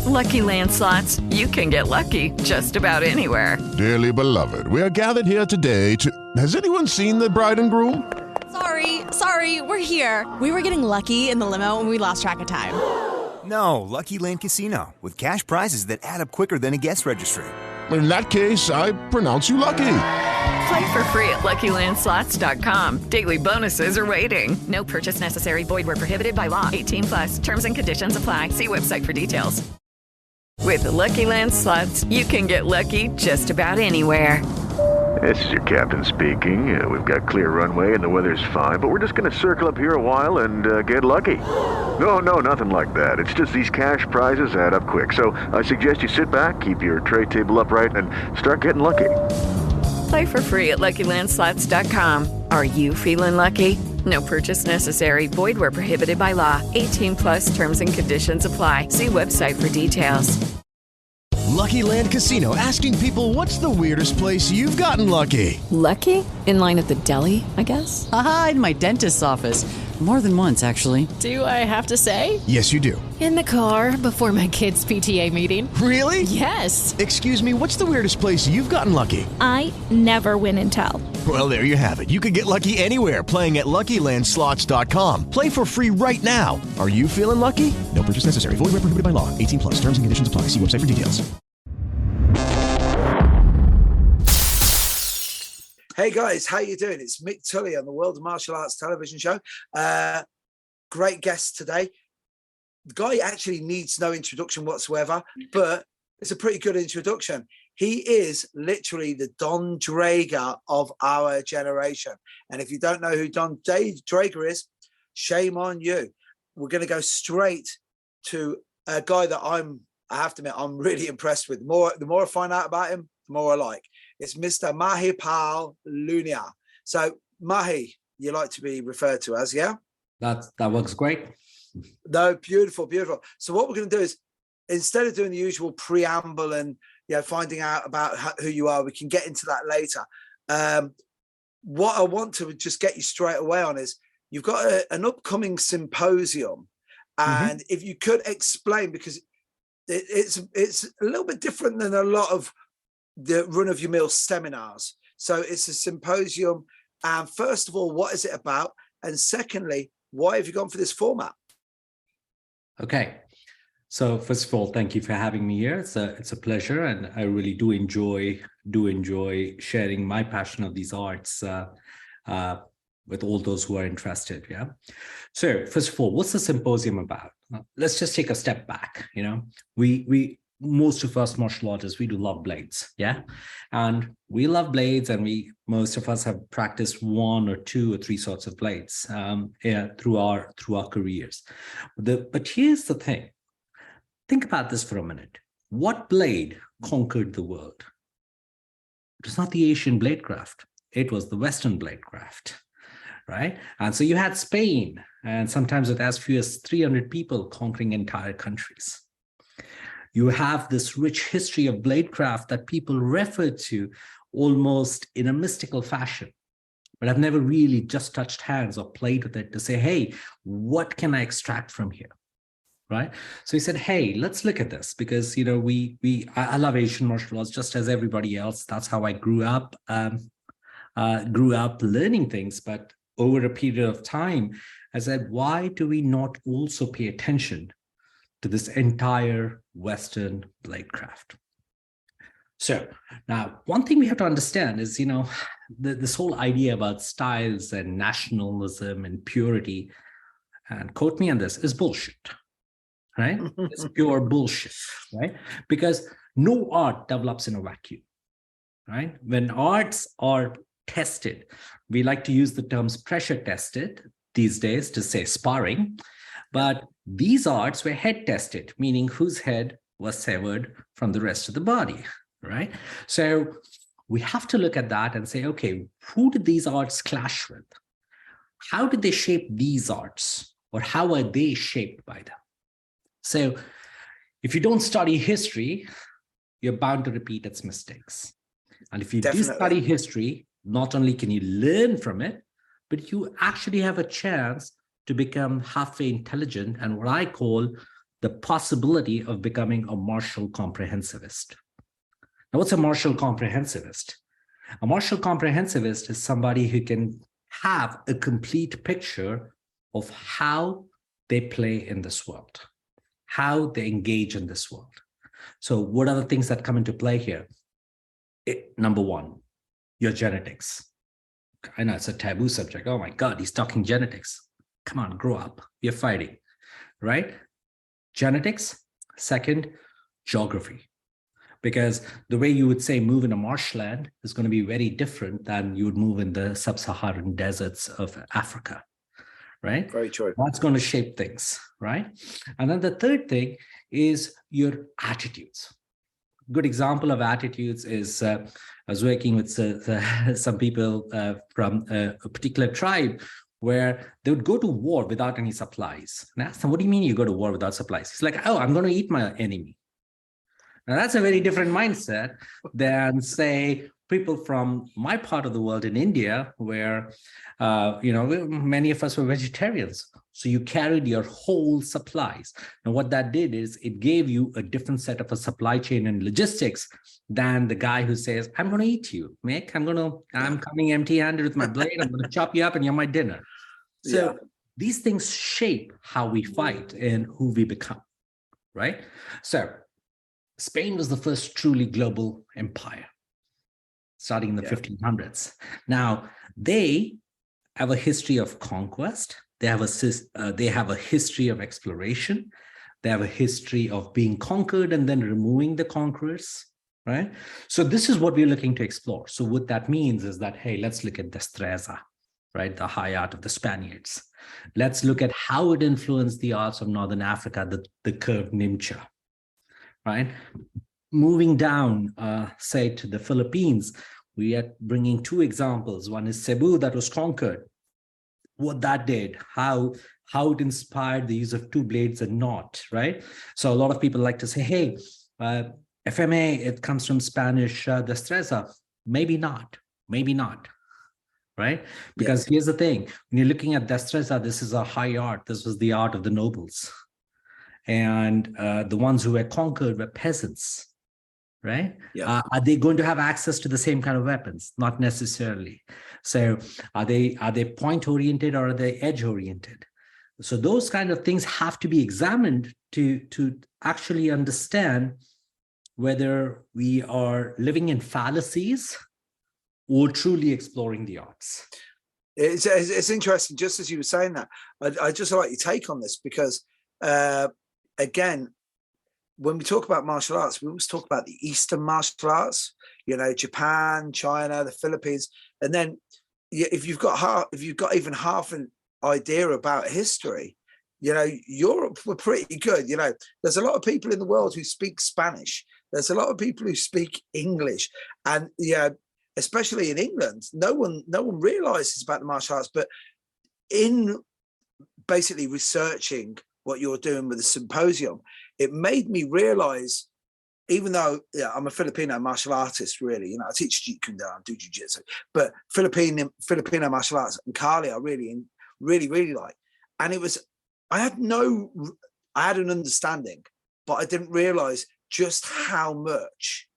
With Lucky Land Slots, you can get lucky just about anywhere. Dearly beloved, we are gathered here today to... Has anyone seen the bride and groom? Sorry, we're here. We were getting lucky in the limo and we lost track of time. No, Lucky Land Casino, with cash prizes that add up quicker than a guest registry. In that case, I pronounce you lucky. Play for free at LuckyLandSlots.com. Daily bonuses are waiting. No purchase necessary. Void where prohibited by law. 18+. Terms and conditions apply. See website for details. With Lucky Land Slots, you can get lucky just about anywhere. This is your captain speaking. We've got clear runway and the weather's fine, but we're just going to circle up here a while and get lucky. No, nothing like that. It's just these cash prizes add up quick. So I suggest you sit back, keep your tray table upright, and start getting lucky. Play for free at LuckyLandSlots.com. Are you feeling lucky? No purchase necessary. Void where prohibited by law. 18+ terms and conditions apply. See website for details. Lucky Land Casino, asking people, what's the weirdest place you've gotten lucky? Lucky? In line at the deli, I guess? Aha, in my dentist's office. More than once, actually. Do I have to say? Yes, you do. In the car before my kids' PTA meeting. Really? Yes. Excuse me, what's the weirdest place you've gotten lucky? I never win and tell. Well, there you have it. You can get lucky anywhere, playing at LuckyLandSlots.com. Play for free right now. Are you feeling lucky? No purchase necessary. Void where prohibited by law. 18+. Terms and conditions apply. See website for details. Hey guys, how you doing? It's Mick Tully on the World of Martial Arts television show. Great guest today. The guy actually needs no introduction whatsoever, but it's a pretty good introduction. He is literally the Don Draeger of our generation. And if you don't know who Don Draeger is, shame on you. We're going to go straight to a guy that I have to admit, I'm really impressed with. The more I find out about him, the more I like. It's Mr. Mahipal Lunia. So, Mahi, you like to be referred to as, yeah? That works great. No, beautiful, beautiful. So what we're going to do is, instead of doing the usual preamble and finding out about who you are, we can get into that later. What I want to just get you straight away on is, you've got an upcoming symposium. And if you could explain, because it's a little bit different than a lot of the run-of-your-mill seminars. So it's a symposium. And first of all, what is it about? And secondly, why have you gone for this format? Okay. So first of all, thank you for having me here. It's a pleasure, and I really do enjoy sharing my passion of these arts with all those who are interested. Yeah. So first of all, what's the symposium about? Let's just take a step back. We most of us martial artists, we do love blades, yeah, and we love blades, and most of us have practiced one or two or three sorts of blades through our careers. But here's the thing: think about this for a minute. What blade conquered the world? It was not the Asian bladecraft; it was the Western bladecraft, right? And so you had Spain, and sometimes with as few as 300 people conquering entire countries. You have this rich history of bladecraft that people refer to almost in a mystical fashion, but I've never really just touched hands or played with it to say, hey, what can I extract from here, right? So he said, hey, let's look at this, because I love Asian martial arts just as everybody else. That's how I grew up learning things. But over a period of time, I said, why do we not also pay attention to this entire Western bladecraft? So now, one thing we have to understand is, this whole idea about styles and nationalism and purity, and quote me on this, is bullshit, right? It's pure bullshit, right? Because no art develops in a vacuum, right? When arts are tested, we like to use the terms pressure tested these days to say sparring, but these arts were head tested, meaning whose head was severed from the rest of the body, right? So we have to look at that and say, okay, who did these arts clash with? How did they shape these arts? Or how are they shaped by them? So if you don't study history, you're bound to repeat its mistakes. And if you do study history, not only can you learn from it, but you actually have a chance to become halfway intelligent and what I call the possibility of becoming a martial comprehensivist. Now, what's a martial comprehensivist? A martial comprehensivist is somebody who can have a complete picture of how they play in this world, how they engage in this world. So what are the things that come into play here? Number one, your genetics. I know it's a taboo subject. Oh my God, he's talking genetics. Come on, grow up. You're fighting, right? Genetics. Second, geography. Because the way you would say move in a marshland is going to be very different than you would move in the sub-Saharan deserts of Africa, right? Very true. That's going to shape things, right? And then the third thing is your attitudes. Good example of attitudes is I was working with some people from a particular tribe where they would go to war without any supplies. And I asked them, what do you mean you go to war without supplies? He's like, oh, I'm going to eat my enemy. Now, that's a very different mindset than, say, people from my part of the world in India, where, many of us were vegetarians. So you carried your whole supplies. And what that did is it gave you a different set of a supply chain and logistics than the guy who says, I'm going to eat you, Mick. I'm coming empty-handed with my blade. I'm going to chop you up and you're my dinner. So these things shape how we fight and who we become, right? So Spain was the first truly global empire, starting in the 1500s. Now, they have a history of conquest. They have a history of exploration. They have a history of being conquered and then removing the conquerors, right? So this is what we're looking to explore. So what that means is that, hey, let's look at destreza, right? The high art of the Spaniards. Let's look at how it influenced the arts of Northern Africa, the curved nimcha, right? Moving down, say, to the Philippines, we are bringing two examples. One is Cebu, that was conquered. What that did, how it inspired the use of two blades and not, right? So a lot of people like to say, hey, FMA, it comes from Spanish destreza. Maybe not, right? Because here's the thing, when you're looking at destreza, this is a high art. This was the art of the nobles. And the ones who were conquered were peasants, right? Are they going to have access to the same kind of weapons? Not necessarily. So are they point oriented or are they edge oriented? So those kind of things have to be examined to actually understand whether we are living in fallacies or truly exploring the arts. It's interesting, just as you were saying that, I just like your take on this, because again, when we talk about martial arts, we always talk about the Eastern martial arts, Japan, China, the Philippines. And then if you've got even half an idea about history, Europe were pretty good. There's a lot of people in the world who speak Spanish. There's a lot of people who speak English. And especially in England, no one realizes about the martial arts, but in basically researching what you're doing with the Symposium, it made me realize, even though I'm a Filipino martial artist, really, I teach Jeet Kune Do, I do jiu-jitsu, but Filipino martial arts and Kali I really, really like. And I had an understanding, but I didn't realize just how much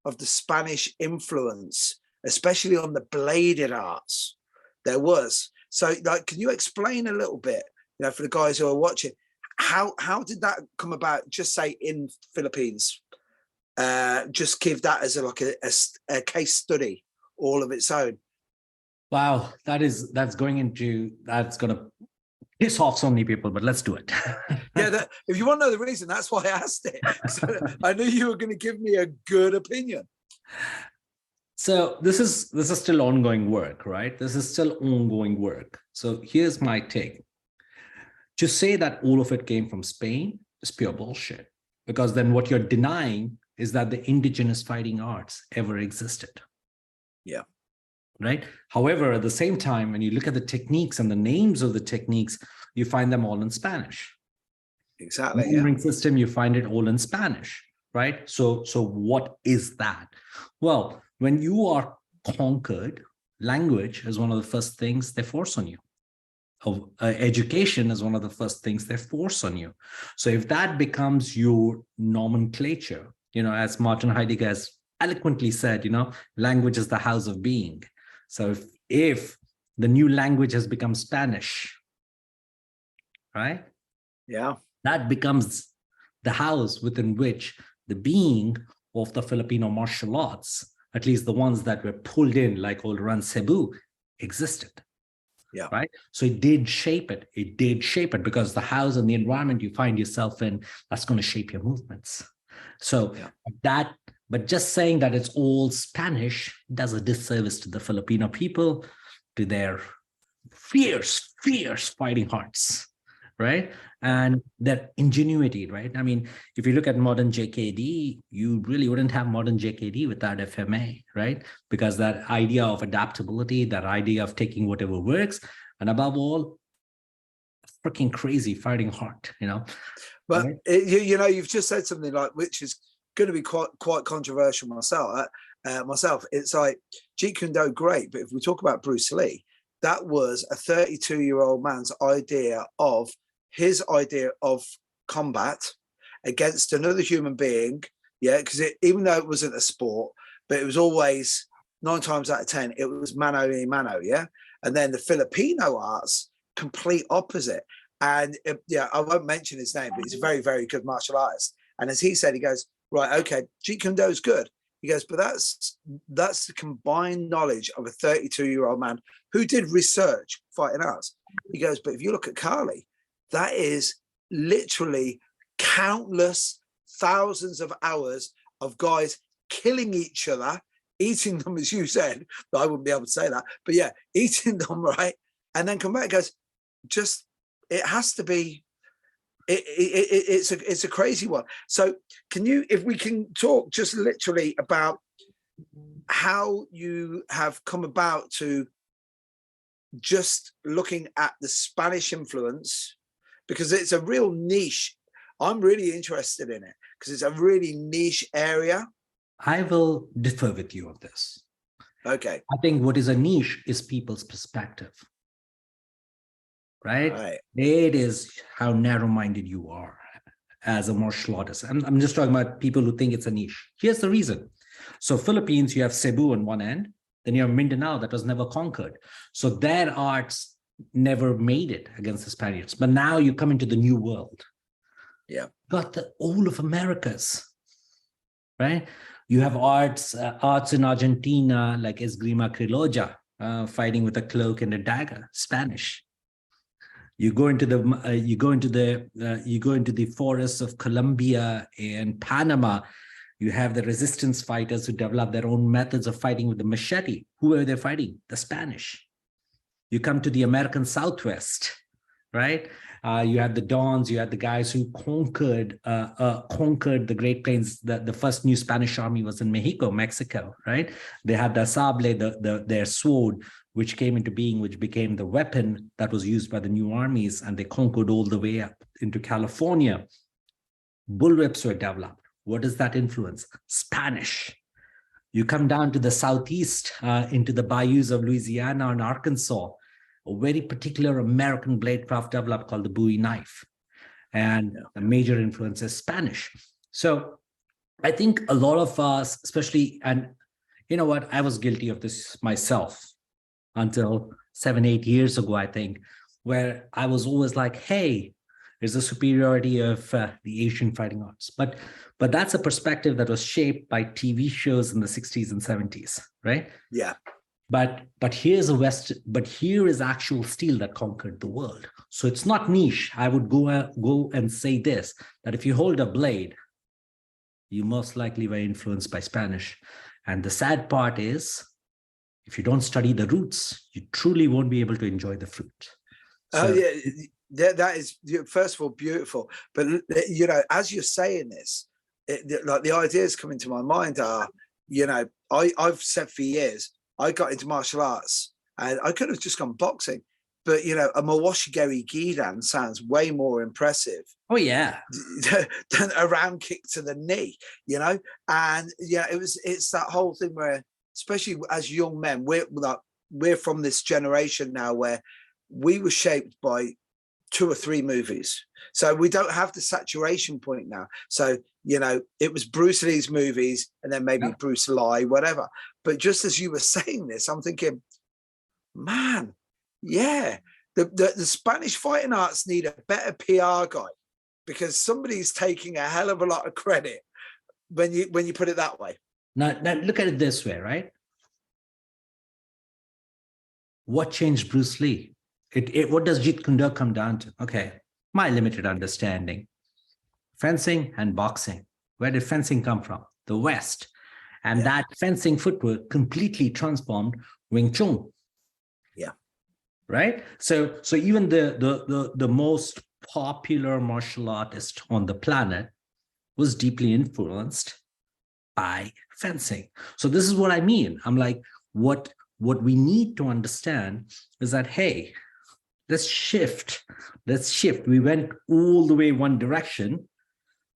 of the Spanish influence, especially on the bladed arts, there was. So, can you explain a little bit, for the guys who are watching, how did that come about? Just say in Philippines, just give that as a case study all of its own. Wow, that's going to piss off so many people, but let's do it. If you want to know the reason, that's why I asked it. So I knew you were going to give me a good opinion. So this is still ongoing work, right? This is still ongoing work. So here's my take. To say that all of it came from Spain is pure bullshit, because then what you're denying is that the indigenous fighting arts ever existed. Yeah. Right. However, at the same time, when you look at the techniques and the names of the techniques, you find them all in Spanish. Exactly. The ring system, you find it all in Spanish, right? So what is that? Well, when you are conquered, language is one of the first things they force on you. education is one of the first things they force on you. So if that becomes your nomenclature, as Martin Heidegger has eloquently said, language is the house of being. So if the new language has become Spanish, right? Yeah. That becomes the house within which the being of the Filipino martial arts, at least the ones that were pulled in, like old Run Cebu, existed. Yeah. Right. So it did shape it. It did shape it because the house and the environment you find yourself in, that's going to shape your movements. So but just saying that it's all Spanish does a disservice to the Filipino people, to their fierce fighting hearts, right? And their ingenuity, right? I mean, if you look at modern JKD, you really wouldn't have modern JKD without FMA, right? Because that idea of adaptability, that idea of taking whatever works, and above all, freaking crazy fighting heart, But right? You've just said something like, which is going to be quite controversial myself. It's like Jeet Kune Do, great, but if we talk about Bruce Lee, that was a 32-year-old man's idea of combat against another human being. Yeah, because even though it wasn't a sport, but it was always 9 times out of 10 it was mano a mano. Yeah, and then the Filipino arts, complete opposite. And I won't mention his name, but he's a very, very good martial artist. And as he said, he goes, right, okay, Jeet Kune Do is good. He goes, but that's the combined knowledge of a 32-year-old man who did research fighting arts. He goes, but if you look at Kali, that is literally countless thousands of hours of guys killing each other, eating them, as you said. I wouldn't be able to say that, but yeah, eating them, right? And then come back and goes, it has to be, it's a crazy one. So if we can talk just literally about how you have come about to just looking at the Spanish influence, because it's a real niche. I'm really interested in it because it's a really niche area. I will differ with you on this. Okay. I think what is a niche is people's perspective. Right? It is how narrow-minded you are as a martial artist. I'm just talking about people who think it's a niche. Here's the reason. So Philippines, you have Cebu on one end, then you have Mindanao that was never conquered. So their arts never made it against the Spaniards. But now you come into the new world. Yeah. Got the all of Americas, right? You have arts in Argentina like Esgrima Criolla, fighting with a cloak and a dagger, Spanish. You go into the forests of Colombia and Panama. You have the resistance fighters who develop their own methods of fighting with the machete. Who are they fighting? The Spanish. You come to the American Southwest, right? You had the Dons. You had the guys who conquered the Great Plains. The first new Spanish army was in Mexico, right? They had the sable, their sword, which came into being, which became the weapon that was used by the new armies, and they conquered all the way up into California. Bullwhips were developed. What is that influence? Spanish. You come down to the southeast, into the bayous of Louisiana and Arkansas, a very particular American bladecraft developed called the Bowie knife. And the major influence is Spanish. So I think a lot of us, especially, and you know what, I was guilty of this myself until 7-8 years ago, I think, where I was always like, hey, there's a superiority of the Asian fighting arts. But that's a perspective that was shaped by TV shows in the 60s and 70s, right? Yeah. But here is actual steel that conquered the world. So it's not niche. I would go and say this, that if you hold a blade, you most likely were influenced by Spanish. And the sad part is, if you don't study the roots, you truly won't be able to enjoy the fruit. So, that is, first of all, beautiful. But, as you're saying this, like the ideas coming to my mind are, I've said for years, I got into martial arts and I could have just gone boxing, but, a Mawashigeri Gidan sounds way more impressive. Oh, yeah. Than a round kick to the knee, And, it's that whole thing where, especially as young men, we're from this generation now where we were shaped by 2 or 3 movies. So we don't have the saturation point now. So, you know, it was Bruce Lee's movies and then maybe Bruce Lee, whatever. But just as you were saying this, I'm thinking, man, yeah, the Spanish fighting arts need a better PR guy, because somebody's taking a hell of a lot of credit when you put it that way. Now look at it this way, right? What changed Bruce Lee? What does Jeet Kune Do come down to? Okay, my limited understanding. Fencing and boxing. Where did fencing come from? The West. And that fencing footwork completely transformed Wing Chun. Yeah. Right? So even the most popular martial artist on the planet was deeply influenced by fencing. So this is what I mean. I'm like, what we need to understand is that, hey, let's shift. We went all the way one direction,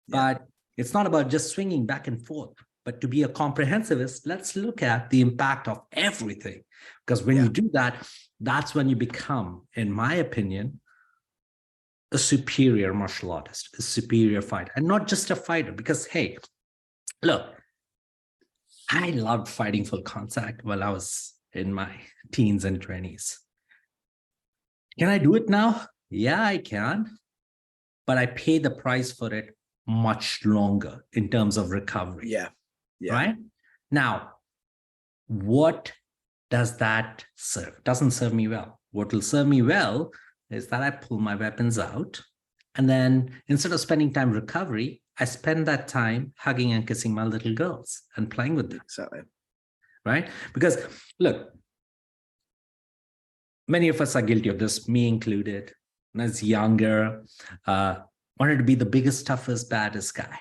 but it's not about just swinging back and forth. But to be a comprehensivist, let's look at the impact of everything. Because when you do that, that's when you become, in my opinion, a superior martial artist, a superior fighter, and not just a fighter. Because, hey, look, I loved fighting full contact while I was in my teens and 20s. Can I do it now? Yeah, I can. But I pay the price for it much longer in terms of recovery. Yeah. Right? Now, what does that serve? Doesn't serve me well. What will serve me well is that I pull my weapons out, and then instead of spending time recovery, I spend that time hugging and kissing my little girls and playing with them. Exactly. Right? Because look, many of us are guilty of this, me included. When I was younger, wanted to be the biggest, toughest, baddest guy.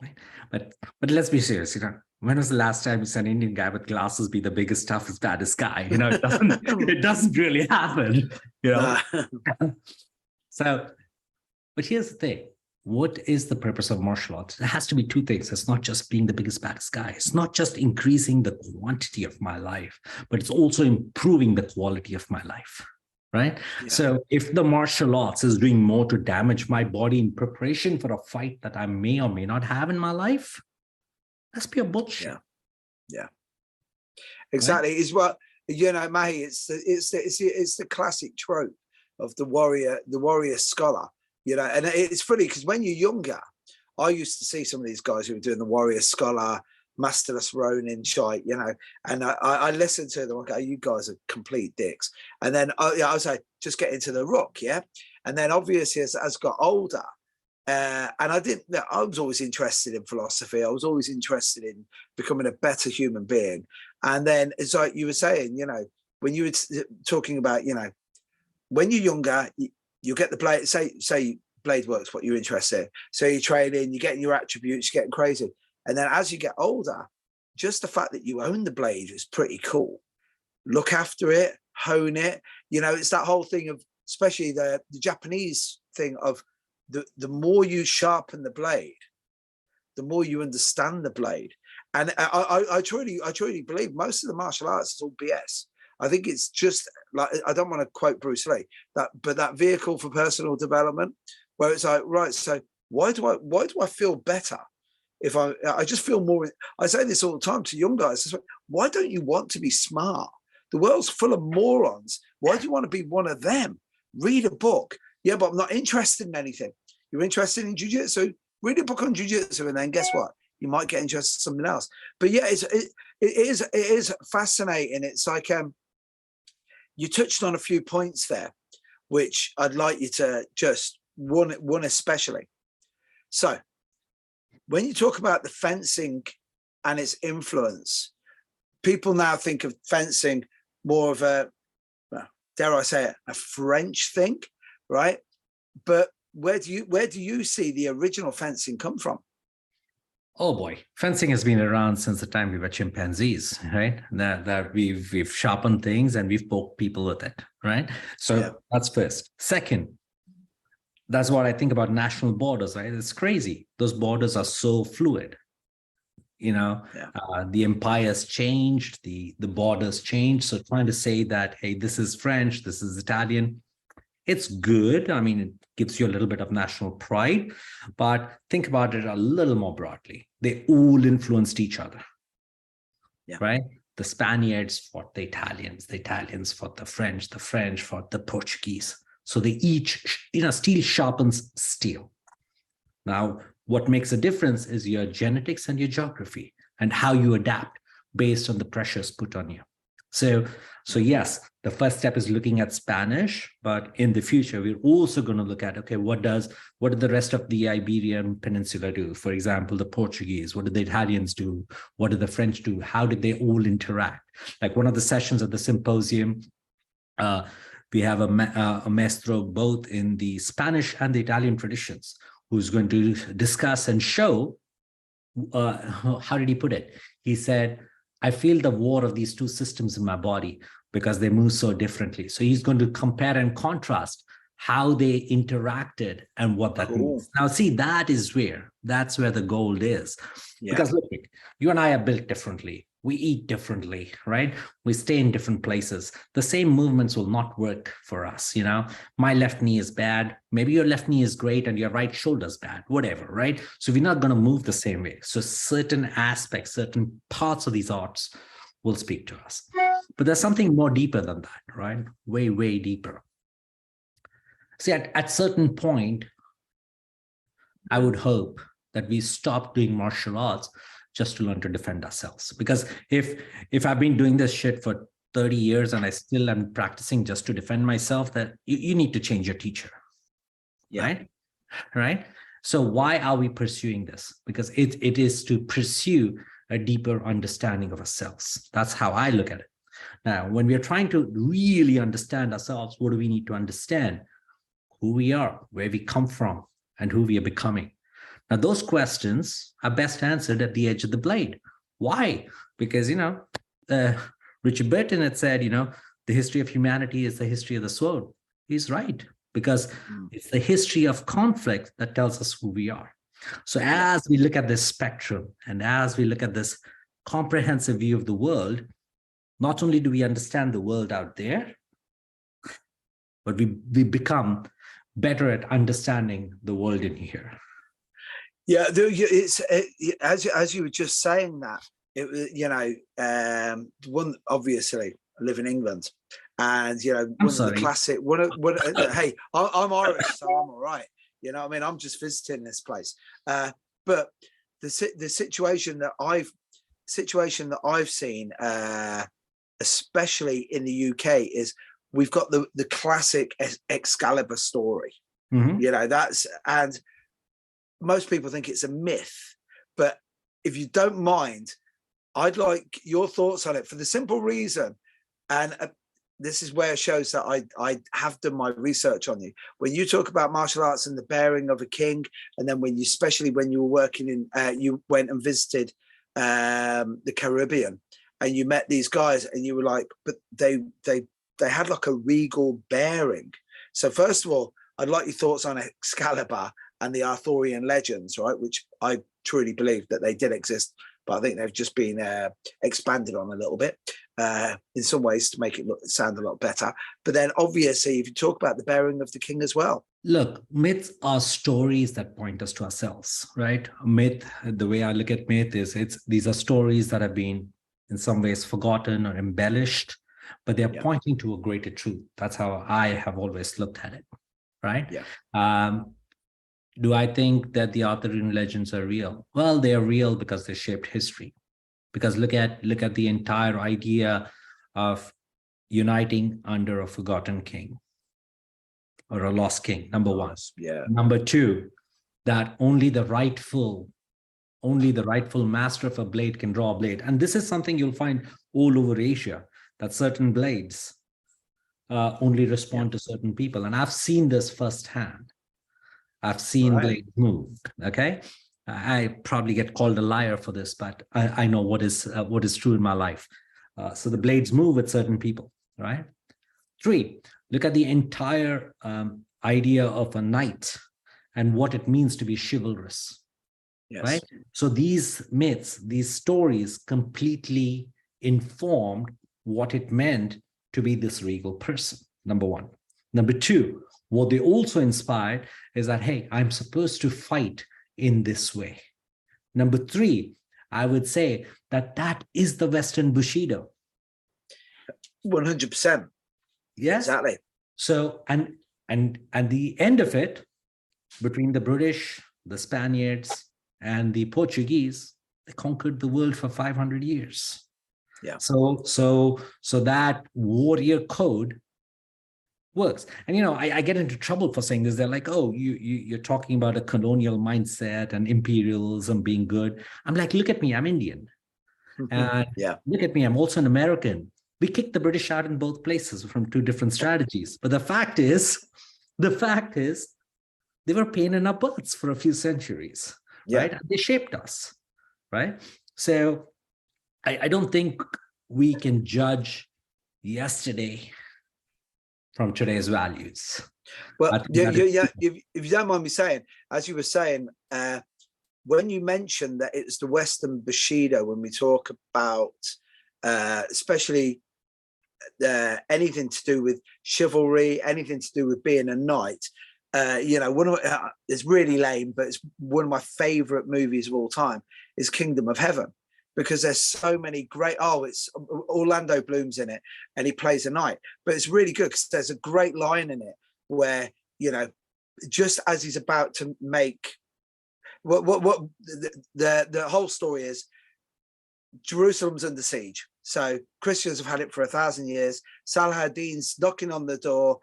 Right? But let's be serious, when was the last time you saw an Indian guy with glasses be the biggest, toughest, baddest guy? It doesn't really happen, So, but here's the thing. What is the purpose of martial arts? It has to be 2 things. It's not just being the biggest, baddest guy. It's not just increasing the quantity of my life, but it's also improving the quality of my life, right? Yeah. So if the martial arts is doing more to damage my body in preparation for a fight that I may or may not have in my life, that's pure bullshit. Yeah. Exactly. Right? Is what, Mahi, it's the classic trope of the warrior scholar. And it's funny because when you're younger, I used to see some of these guys who were doing the warrior scholar, masterless Ronin shite, and I listened to them. Okay, you guys are complete dicks. And then I was like, just get into the rock, And then obviously as I got older, and I was always interested in philosophy. I was always interested in becoming a better human being. And then it's like you were saying, when you were talking about, when you're younger, you get the blade, say blade work's what you're interested in. So you're training, you're getting your attributes, you're getting crazy. And then as you get older, just the fact that you own the blade is pretty cool. Look after it, hone it. It's that whole thing of, especially the Japanese thing of the more you sharpen the blade, the more you understand the blade. And I truly believe most of the martial arts is all BS. I think it's just like, I don't want to quote Bruce Lee, but that vehicle for personal development, where it's like, right, so why do I feel better if I just feel more? I say this all the time to young guys. Why don't you want to be smart? The world's full of morons. Why do you want to be one of them? Read a book. Yeah, but I'm not interested in anything. You're interested in jiu-jitsu? Read a book on jiu-jitsu, and then guess what? You might get interested in something else. But yeah, it is fascinating. It's like you touched on a few points there, which I'd like you to just one especially. So when you talk about the fencing and its influence, people now think of fencing more of a, dare I say it, a French thing, right? But where do you see the original fencing come from? Oh boy, fencing has been around since the time we were chimpanzees, right? That we've sharpened things and we've poked people with it, right? So that's first. Second, that's what I think about national borders, right? It's crazy. Those borders are so fluid. The empires changed, the borders changed. So trying to say that, hey, this is French, this is Italian, it's good. I mean, it gives you a little bit of national pride, but think about it a little more broadly. They all influenced each other, right? The Spaniards fought the Italians fought the French fought the Portuguese. So they each, steel sharpens steel. Now, what makes a difference is your genetics and your geography and how you adapt based on the pressures put on you. So yes, the first step is looking at Spanish, but in the future, we're also going to look at, okay, what did the rest of the Iberian Peninsula do? For example, the Portuguese, what did the Italians do? What did the French do? How did they all interact? Like one of the sessions at the symposium, we have a maestro both in the Spanish and the Italian traditions, who's going to discuss and show, how did he put it? He said, I feel the war of these two systems in my body because they move so differently. So he's going to compare and contrast how they interacted and what that means. Now, see, that's where the gold is. Because look, you and I are built differently. We eat differently, right? We stay in different places. The same movements will not work for us, My left knee is bad. Maybe your left knee is great and your right shoulder is bad, whatever, right? So we're not going to move the same way. So certain aspects, certain parts of these arts will speak to us. But there's something more deeper than that, right? Way, way deeper. See, at certain point, I would hope that we stop doing martial arts just to learn to defend ourselves. Because if I've been doing this shit for 30 years and I still am practicing just to defend myself, that you need to change your teacher, right? So why are we pursuing this? Because it is to pursue a deeper understanding of ourselves. That's how I look at it. Now, when we are trying to really understand ourselves, what do we need to understand? Who we are, where we come from, and who we are becoming. Now, those questions are best answered at the edge of the blade. Why? Because, Richard Burton had said, the history of humanity is the history of the sword. He's right, because it's the history of conflict that tells us who we are. So as we look at this spectrum and as we look at this comprehensive view of the world, not only do we understand the world out there, but we become better at understanding the world in here. Yeah, it's as you were just saying that, it was, one, obviously I live in England, and one of the classic hey, I'm Irish, so I'm all right. I'm just visiting this place, but the situation that I've seen, especially in the UK, is we've got the classic Excalibur story. That's, and most people think it's a myth, but if you don't mind, I'd like your thoughts on it for the simple reason, and this is where it shows that I have done my research on you. When you talk about martial arts and the bearing of a king, and then especially when you were working in, you went and visited the Caribbean, and you met these guys, and you were like, but they had like a regal bearing. So first of all, I'd like your thoughts on Excalibur and the Arthurian legends, right? Which I truly believe that they did exist, but I think they've just been expanded on a little bit in some ways to make it sound a lot better. But then obviously, if you talk about the bearing of the king as well. Look, myths are stories that point us to ourselves, right? Myth, the way I look at myth is these are stories that have been in some ways forgotten or embellished, but they're pointing to a greater truth. That's how I have always looked at it, right? Yeah. Do I think that the Arthurian legends are real? Well, they are real because they shaped history. Because look at the entire idea of uniting under a forgotten king or a lost king, number one. Yeah. Number two, that only the rightful master of a blade can draw a blade. And this is something you'll find all over Asia, that certain blades only respond to certain people. And I've seen this firsthand. I've seen blades move, okay? I probably get called a liar for this, but I know what is true in my life. So the blades move with certain people, right? 3, look at the entire idea of a knight and what it means to be chivalrous. Yes. Right? So these myths, these stories completely informed what it meant to be this regal person, number one. Number two, what they also inspired is that, hey, I'm supposed to fight in this way. Number three, I would say that is the Western Bushido. 100%. Yeah, exactly. So, and the end of it, between the British, the Spaniards, and the Portuguese, they conquered the world for 500 years. Yeah. So that warrior code works. And I get into trouble for saying this. They're like, oh, you're talking about a colonial mindset and imperialism being good. I'm like, look at me, I'm Indian. And look at me, I'm also an American. We kicked the British out in both places from two different strategies. But the fact is, they were pain in our butts for a few centuries, right? And they shaped us, right? So I don't think we can judge yesterday from today's values. Well, if you don't mind me saying, as you were saying, when you mentioned that it's the Western Bushido, when we talk about especially anything to do with chivalry, anything to do with being a knight, one of it's really lame, but it's one of my favorite movies of all time is Kingdom of Heaven, because there's so many great, it's Orlando Bloom's in it and he plays a knight, but it's really good because there's a great line in it where, just as he's about to make what the whole story is, Jerusalem's under siege. So Christians have had it for 1,000 years. Salah ad-Din's knocking on the door.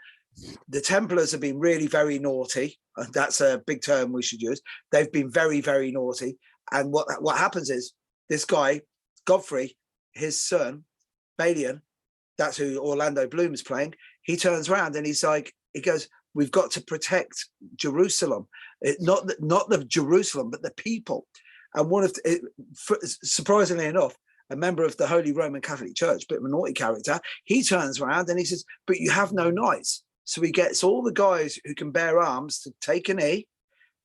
The Templars have been really very naughty. That's a big term we should use. They've been very, very naughty. And what happens is this guy, Godfrey, his son, Balian, that's who Orlando Bloom is playing. He turns around and he goes, we've got to protect Jerusalem. Not the Jerusalem, but the people. And surprisingly enough, a member of the Holy Roman Catholic Church, bit of a naughty character, he turns around and he says, but you have no knights. So he gets all the guys who can bear arms to take a knee.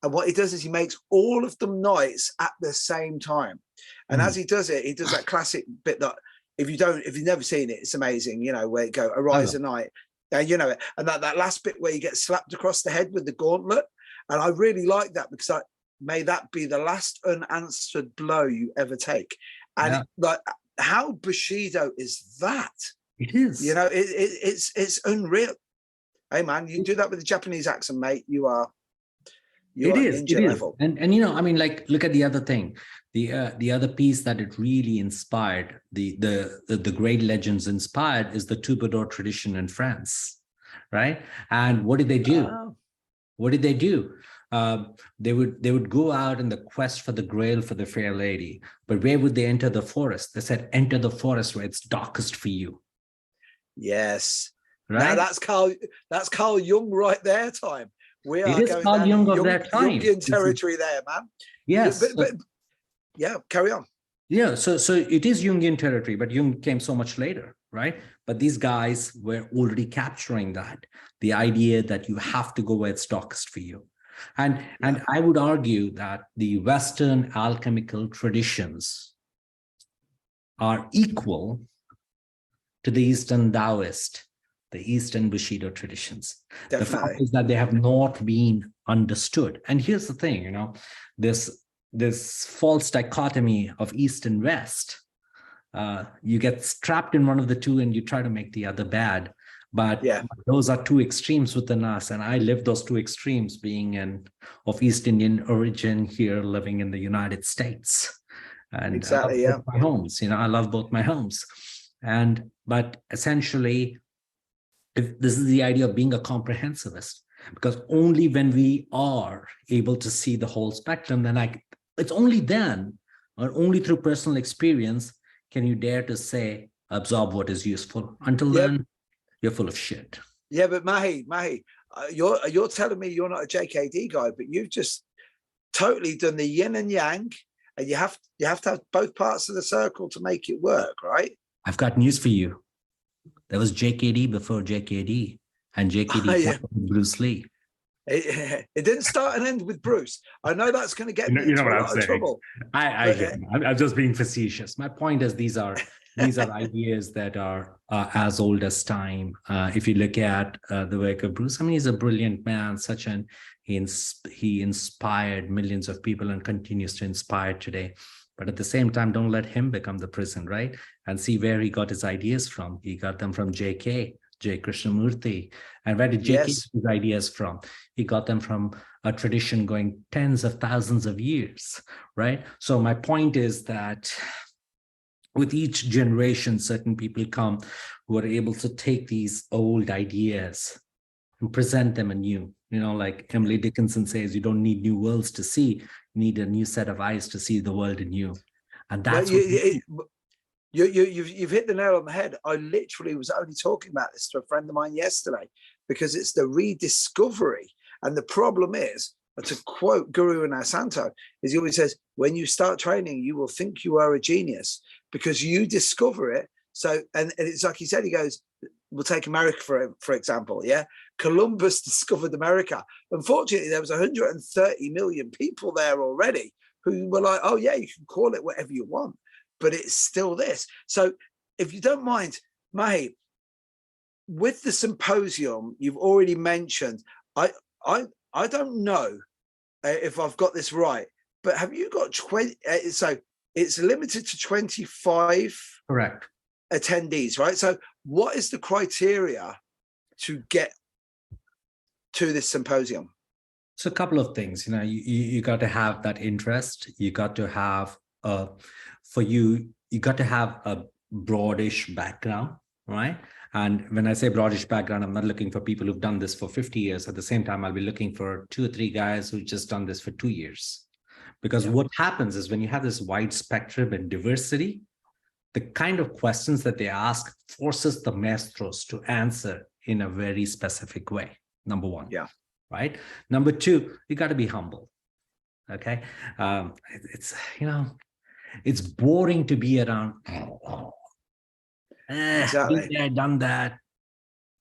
And what he does is he makes all of them knights at the same time. And as he does it, he does that classic bit that if you've never seen it, it's amazing, where you go, arise a knight. And and that last bit where you get slapped across the head with the gauntlet. And I really like that because may that be the last unanswered blow you ever take. And how Bushido is that? It is. It's unreal. Hey man, you do that with a Japanese accent, mate. You are ninja level. And look at the other thing. The other piece that it really inspired, the great legends inspired, is the troubadour tradition in France, right? And what did they do? What did they do? They would go out in the quest for the grail for the fair lady. But where would they enter the forest? They said, enter the forest where it's darkest for you. Yes. Right. Now that's Carl Jung right there, time. We are it is Carl Jung of that time. Jungian territory there, man. Yes. But yeah, carry on. Yeah, so it is Jungian territory, but Jung came so much later, right? But these guys were already capturing that, the idea that you have to go where it's darkest for you. And I would argue that the Western alchemical traditions are equal to the Eastern Taoist, the Eastern Bushido traditions. Definitely. The fact is that they have not been understood. And here's the thing, this false dichotomy of East and West. You get trapped in one of the two and you try to make the other bad. But those are two extremes within us. And I live those two extremes, being of East Indian origin here, living in the United States. And exactly, I love both my homes. I love both my homes. But essentially, this is the idea of being a comprehensivist, because only when we are able to see the whole spectrum, then it's only then, or only through personal experience, can you dare to say, absorb what is useful. Until then, you're full of shit. Yeah, but Mahi, you're telling me you're not a JKD guy, but you've just totally done the yin and yang, and you have to have both parts of the circle to make it work, right? I've got news for you. There was JKD before JKD, and JKD with Bruce Lee. It didn't start and end with Bruce. I know that's going to get me into a lot of trouble. I'm just being facetious. My point is these are ideas that are as old as time. If you look at the work of Bruce, I mean, he's a brilliant man. He inspired millions of people and continues to inspire today. But at the same time, don't let him become the prison, right? And see where he got his ideas from. He got them from J. Krishnamurti. And where did J.K. get his ideas from? He got them from a tradition going tens of thousands of years, right? So my point is that with each generation, certain people come who are able to take these old ideas and present them anew. You know, like Emily Dickinson says, you don't need new worlds to see, you need a new set of eyes to see the world anew. And that's You've hit the nail on the head. I literally was only talking about this to a friend of mine yesterday, because it's the rediscovery. And the problem is, to quote Guru Anasanto, is he always says, when you start training, you will think you are a genius because you discover it. So, and it's like he said, he goes, we'll take America for example, yeah? Columbus discovered America. Unfortunately, there was 130 million people there already who were like, oh yeah, you can call it whatever you want, but it's still this. So if you don't mind, Mahi, with the symposium, you've already mentioned, I don't know if I've got this right, but have you got 20, so it's limited to 25 correct attendees, right? So what is the criteria to get to this symposium? So a couple of things, you got to have that interest. You got to have, you got to have a broadish background, right? And when I say broadish background, I'm not looking for people who've done this for 50 years. At the same time, I'll be looking for 2 or 3 guys who've just done this for 2 years. Because what happens is when you have this wide spectrum and diversity, the kind of questions that they ask forces the maestros to answer in a very specific way. Number one. Yeah. Right. Number 2, you got to be humble. Okay. It's boring to be around. Exactly. Done that.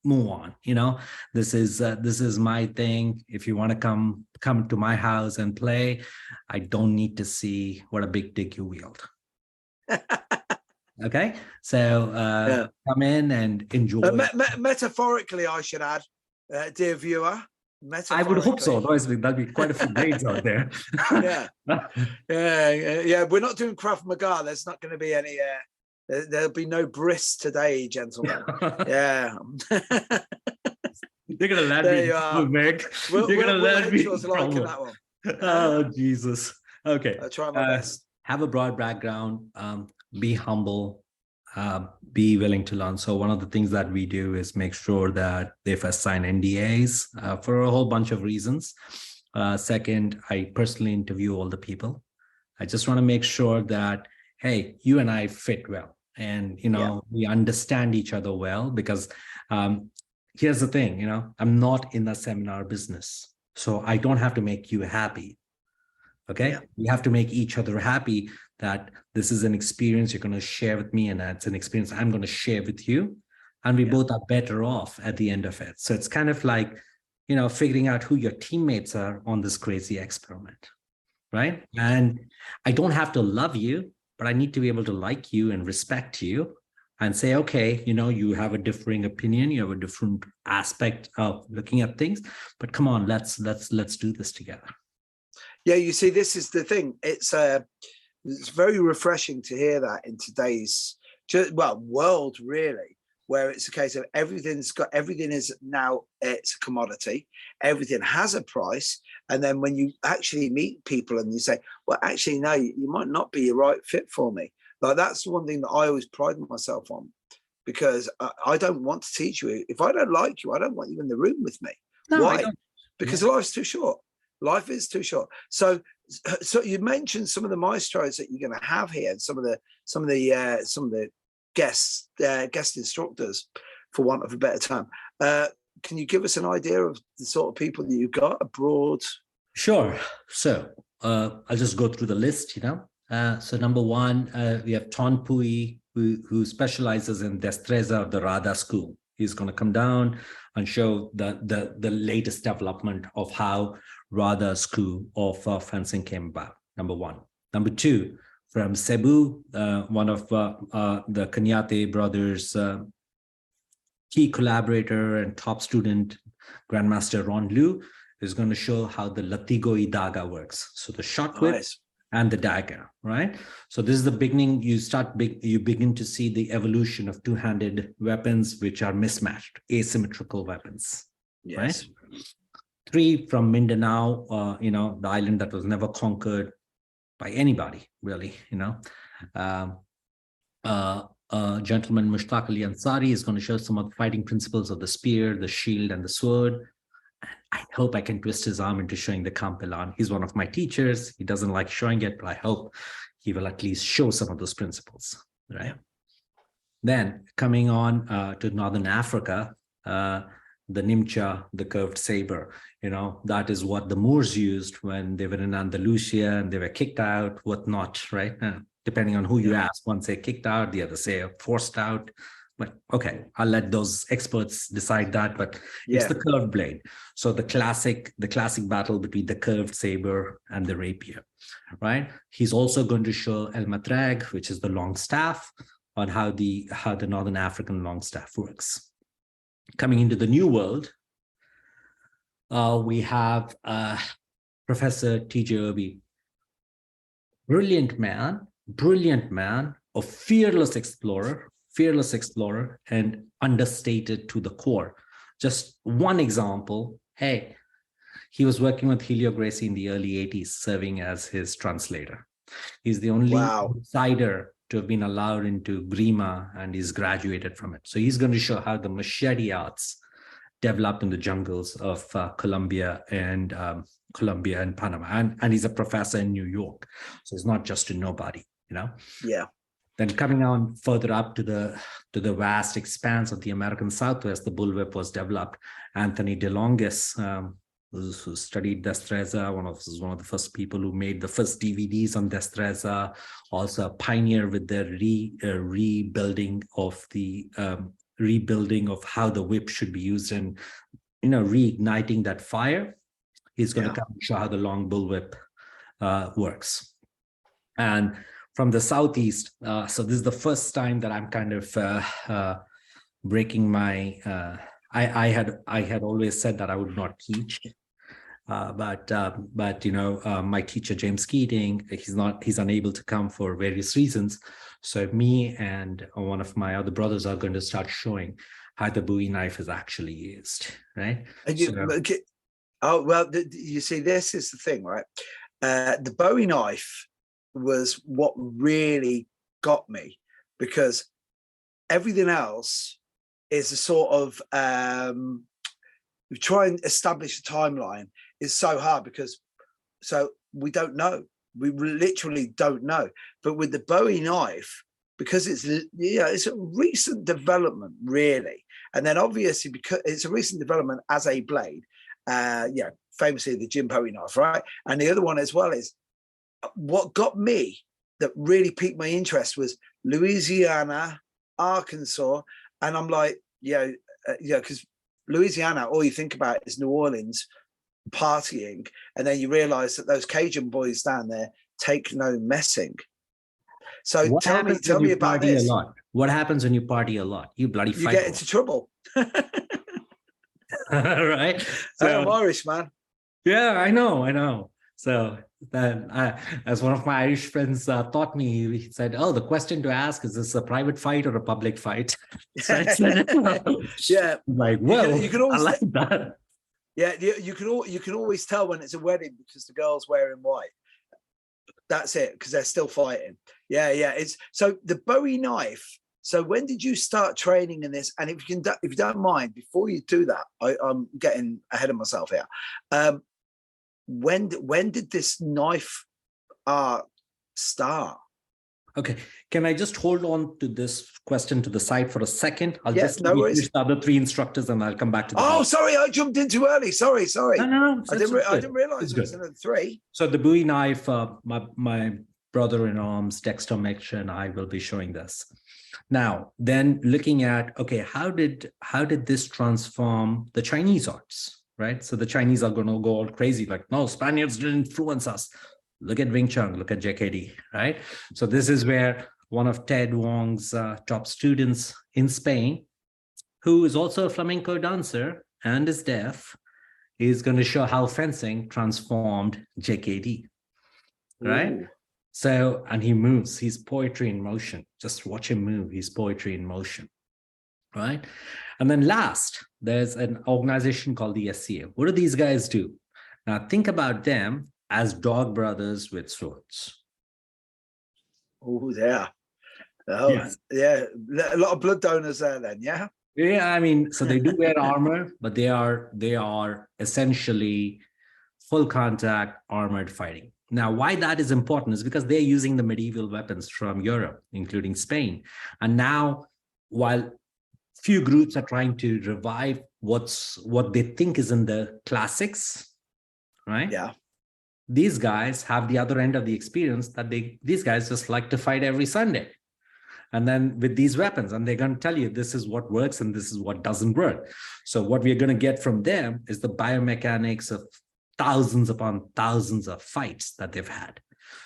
Move on. This is my thing. If you want to come to my house and play, I don't need to see what a big dick you wield. Okay, so come in and enjoy. Metaphorically, I should add, dear viewer. I would hope so. Otherwise, there'll be quite a few grades out there. Yeah. We're not doing Krav Maga. There's not going to be any. There'll be no bris today, gentlemen. Yeah. You're gonna land me, Mick. You're gonna land me. That one. Oh Jesus. Okay. I'll try my best. Have a broad background. Be humble. Be willing to learn. So one of the things that we do is make sure that they first sign NDAs for a whole bunch of reasons. Second, I personally interview all the people. I just want to make sure that, hey, you and I fit well, and we understand each other well, because here's the thing, I'm not in the seminar business, so I don't have to make you happy. Okay, we have to make each other happy, that this is an experience you're going to share with me, and that's an experience I'm going to share with you, and we both are better off at the end of it. So it's kind of like, figuring out who your teammates are on this crazy experiment, right? And I don't have to love you, but I need to be able to like you and respect you and say, okay, you have a differing opinion, you have a different aspect of looking at things, but come on, let's do this together. Yeah, you see, this is the thing. It's very refreshing to hear that in today's world, really, where it's a case of everything is now, it's a commodity. Everything has a price. And then when you actually meet people and you say, well, actually, no, you might not be a right fit for me. Like, that's one thing that I always pride myself on, because I don't want to teach you. If I don't like you, I don't want you in the room with me. No, why? Because life's too short. Life is too short. So you mentioned some of the maestros that you're going to have here, and some of the guest instructors, for want of a better term. Can you give us an idea of the sort of people that you've got abroad? Sure. So I'll just go through the list. So number 1, we have Ton Pui, who specializes in Destreza of the Radha school. He's going to come down and show the latest development of how Radha's school of fencing came about, number one. Number two, from Cebu, one of the Kanyate brothers, key collaborator and top student, Grandmaster Ron Liu, is going to show how the latigo y daga works. So the short whip and the dagger, right? So this is the beginning. You begin to see the evolution of two-handed weapons, which are mismatched, asymmetrical weapons, right? Three, from Mindanao, the island that was never conquered by anybody, really, Gentleman Mushtaq Ali Ansari is going to show some of the fighting principles of the spear, the shield, and the sword. I hope I can twist his arm into showing the Kampilan. He's one of my teachers. He doesn't like showing it, but I hope he will at least show some of those principles, right? Then coming on to Northern Africa, the Nimcha, the curved saber, that is what the Moors used when they were in Andalusia and they were kicked out, whatnot, right? Depending on who you ask, one say kicked out, the other say forced out. But okay, I'll let those experts decide that. But it's the curved blade. So the classic battle between the curved saber and the rapier, right? He's also going to show El Matrag, which is the long staff, on how the Northern African long staff works. Coming into the New World, we have Professor T.J. Irby, brilliant man, a fearless explorer, and understated to the core. Just one example, he was working with Helio Gracie in the early 80s, serving as his translator. He's the only outsider to have been allowed into Grima, and he's graduated from it. So he's going to show how the machete arts developed in the jungles of Colombia and Panama. And he's a professor in New York. So it's not just a nobody, Yeah. Then coming on further up to the vast expanse of the American Southwest, the bullwhip was developed. Anthony DeLongis, who studied Destreza, was one of the first people who made the first DVDs on Destreza, also a pioneer with the rebuilding of how the whip should be used and reigniting that fire. He's going to come and show how the long bullwhip works. And from the Southeast, so this is the first time that I'm kind of breaking my. I had always said that I would not teach, but my teacher James Keating, he's unable to come for various reasons. So me and one of my other brothers are going to start showing how the Bowie knife is actually used, right? And you see, this is the thing, right? The Bowie knife was what really got me, because everything else is a sort of try and establish a timeline is so hard, because we don't know. We literally don't know. But with the Bowie knife, because it's a recent development, really, and then obviously because it's a recent development as a blade, famously the Jim Bowie knife, right? And the other one as well is what got me, that really piqued my interest, was Louisiana, Arkansas, and I'm like, because Louisiana, all you think about is New Orleans partying, and then you realize that those Cajun boys down there take no messing. So tell me about this. What happens when you party a lot? You bloody fight. You get into trouble. Right? So, I'm Irish, man. Yeah, I know. So then, as one of my Irish friends taught me, he said, "Oh, the question to ask is this a private fight or a public fight?" So I said, yeah, like, well, you can always I like that. Yeah, you can always tell when it's a wedding because the girl's wearing white. That's it, because they're still fighting. Yeah. It's so the Bowie knife. So when did you start training in this? And if you don't mind, before you do that, I'm getting ahead of myself here. When did this knife art start? Okay, can I just hold on to this question to the side for a second? I'll just finish the other three instructors and I'll come back to the Oh, sorry, I jumped in too early. Sorry. No. I didn't realize it was another three. So the Bowie knife, my brother in arms, Dexter Mitch, and I will be showing this. Now, then looking at, okay, how did this transform the Chinese arts, right? So the Chinese are going to go all crazy, like, no, Spaniards didn't influence us. Look at Wing Chun, look at JKD, right? So this is where one of Ted Wong's top students in Spain, who is also a flamenco dancer and is deaf, is going to show how fencing transformed JKD, right? Ooh. So, and he moves, he's poetry in motion. Just watch him move, he's poetry in motion, right? And then last, there's an organization called the SCA. What do these guys do? Now, think about them as dog brothers with swords. Oh, yeah. Oh, yes. Yeah. A lot of blood donors there then, yeah? Yeah, I mean, so they do wear armor, but they are essentially full contact armored fighting. Now, why that is important is because they're using the medieval weapons from Europe, including Spain. And now, while few groups are trying to revive what they think is in the classics, right? Yeah. These guys have the other end of the experience that these guys just like to fight every Sunday. And then with these weapons, and they're going to tell you this is what works and this is what doesn't work. So what we're going to get from them is the biomechanics of thousands upon thousands of fights that they've had.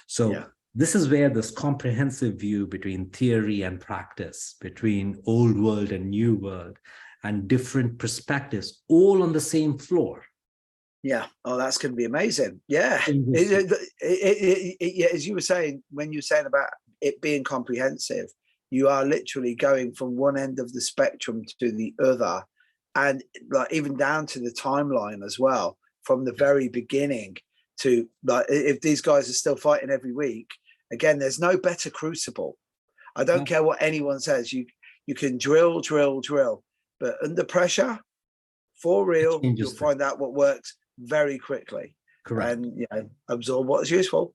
So this is where this comprehensive view between theory and practice, between old world and new world, and different perspectives, all on the same floor. Yeah. Oh, that's going to be amazing. Yeah. As you were saying, when you were saying about it being comprehensive, you are literally going from one end of the spectrum to the other, and like even down to the timeline as well, from the very beginning to like if these guys are still fighting every week, again, there's no better crucible. I don't care what anyone says. You can drill, but under pressure, for real, you'll find out what works very quickly. Correct. And absorb what is useful.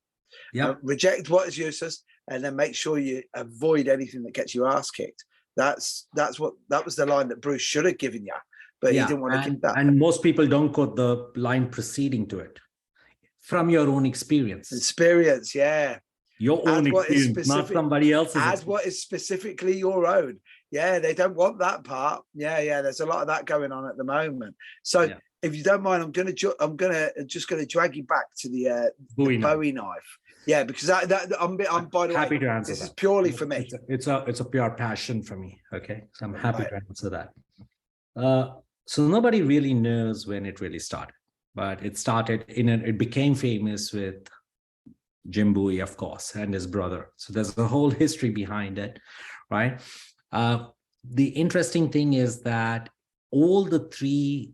Yeah. Reject what is useless, and then make sure you avoid anything that gets your ass kicked. That was the line that Bruce should have given you, but he didn't want to give that. And most people don't quote the line preceding to it. From your own experience. Yeah. Your own experience, not somebody else's. Add what is specifically your own. Yeah, they don't want that part. Yeah. There's a lot of that going on at the moment. So if you don't mind, I'm gonna drag you back to the Bowie knife. Yeah, because I'm by the happy way, to answer this that. is purely for me. It's a pure passion for me. Okay, so I'm happy to answer that. So nobody really knows when it really started, but it started it became famous with Jim Bowie, of course, and his brother. So there's a whole history behind it, right? The interesting thing is that all the three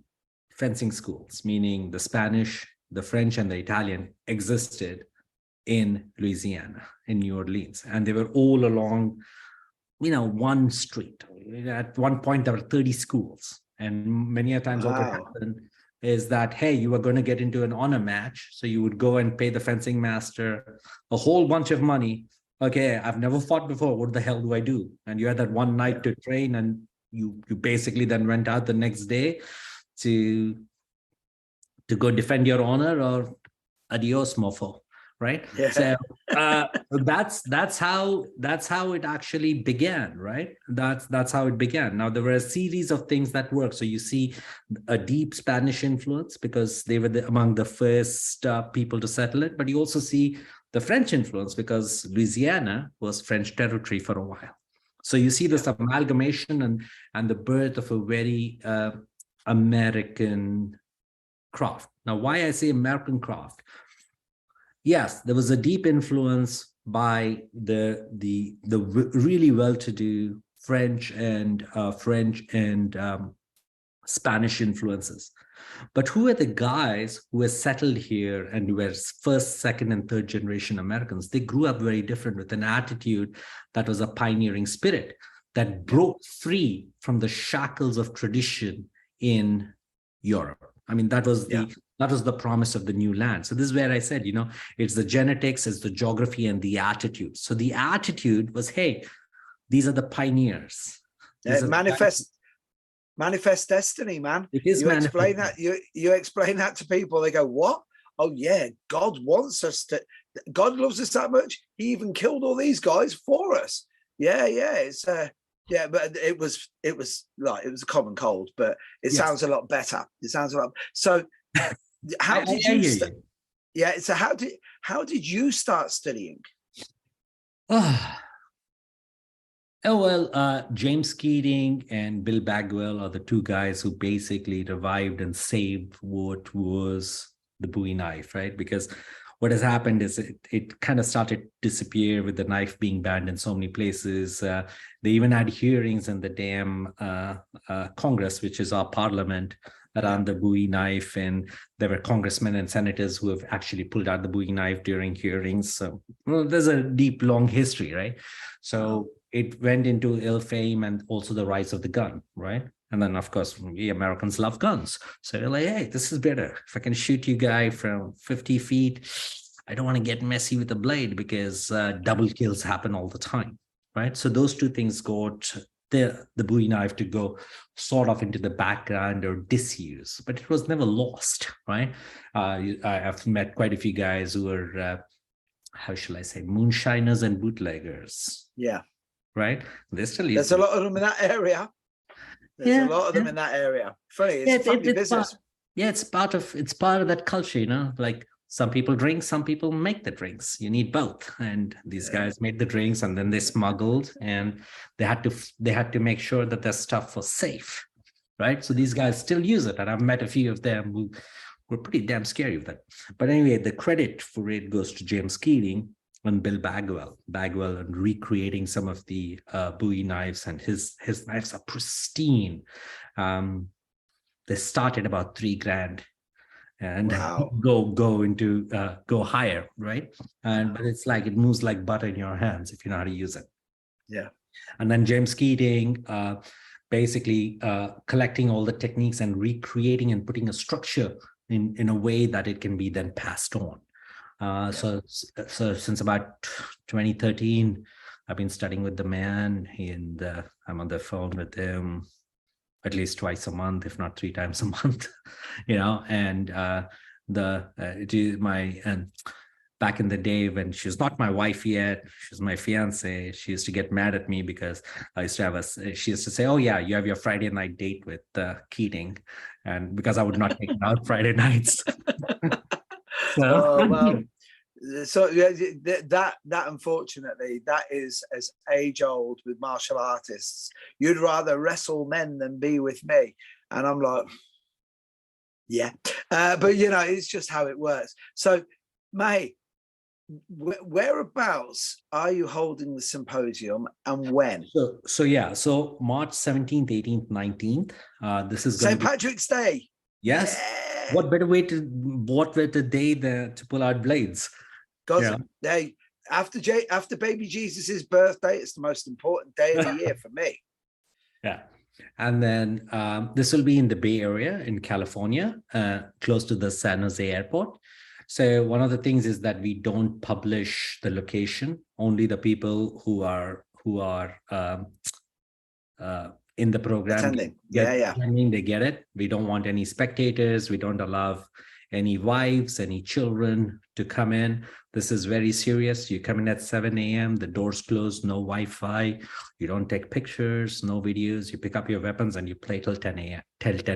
fencing schools, meaning the Spanish, the French, and the Italian, existed in Louisiana, in New Orleans, and they were all along, one street. At one point, there were 30 schools, and many a times what would happen is that, hey, you were going to get into an honor match, so you would go and pay the fencing master a whole bunch of money. Okay, I've never fought before. What the hell do I do? And you had that one night to train, and you basically then went out the next day to go defend your honor, or adios, mofo. Right. Yeah. So that's how it actually began. Right. That's how it began. Now, there were a series of things that worked. So you see a deep Spanish influence because they were among the first people to settle it. But you also see the French influence because Louisiana was French territory for a while. So you see this amalgamation and the birth of a very American craft. Now, why I say American craft? Yes, there was a deep influence by the really well-to-do French and Spanish influences. But who are the guys who were settled here and were first, second, and third generation Americans? They grew up very different with an attitude that was a pioneering spirit that broke free from the shackles of tradition in Europe. I mean, that was the promise of the new land. So this is where I said, it's the genetics, it's the geography, and the attitude. So the attitude was, hey, these are the pioneers. Manifest destiny, man. It is. You explain that. You explain that to people. They go, "What? Oh yeah, God wants us God loves us that much. He even killed all these guys for us. Yeah, it's yeah, but it was a common cold, but it sounds a lot better. It sounds a lot. So how did you? Yeah. So how did you start studying? James Keating and Bill Bagwell are the two guys who basically revived and saved what was the Bowie knife, right? Because what has happened is it kind of started to disappear with the knife being banned in so many places. They even had hearings in the damn Congress, which is our parliament, around the Bowie knife. And there were congressmen and senators who have actually pulled out the Bowie knife during hearings. So there's a deep, long history, right? So it went into ill fame and also the rise of the gun, right? And then, of course, we Americans love guns. So they're like, hey, this is better. If I can shoot you guy from 50 feet, I don't want to get messy with the blade because double kills happen all the time, right? So those two things got the Bowie knife to go sort of into the background or disuse, but it was never lost, right? I've met quite a few guys who are, how shall I say, moonshiners and bootleggers. Yeah. Right? There's a lot of them in that area. There's a lot of them in that area. Funny, it's family business. It's part of that culture, you know. Like some people drink, some people make the drinks. You need both. And these guys made the drinks, and then they smuggled, and they had to make sure that their stuff was safe, right? So these guys still use it, and I've met a few of them who were pretty damn scary with that. But anyway, the credit for it goes to James Keating and Bill Bagwell and recreating some of the Bowie knives, and his knives are pristine. They start at about $3,000 and go higher, right? But it's like it moves like butter in your hands if you know how to use it. Yeah. And then James Keating basically collecting all the techniques and recreating and putting a structure in a way that it can be then passed on. So since about 2013, I've been studying with the man, and I'm on the phone with him at least twice a month, if not 3 times a month, you know. And back in the day when she was not my wife yet, she was my fiance, she used to get mad at me because she used to say, oh yeah, you have your Friday night date with Keating, and because I would not take her out Friday nights. So that unfortunately, that is as age old with martial artists. You'd rather wrestle men than be with me, and I'm like, yeah, but you know, it's just how it works. So, May, whereabouts are you holding the symposium, and when? So March 17th, 18th, 19th. This is St. Patrick's Day. Yes. Yeah. What better day to pull out blades? Hey, after baby Jesus's birthday, it's the most important day of the year for me. Yeah. And then this will be in the Bay Area in California, close to the San Jose airport. So one of the things is that we don't publish the location. Only the people who are in the program attending. Attending, they get it. We don't want any spectators. We don't allow any wives, any children to come in. This is very serious. You come in at 7 a.m., the doors close, no Wi-Fi. You don't take pictures, no videos. You pick up your weapons and you play till 10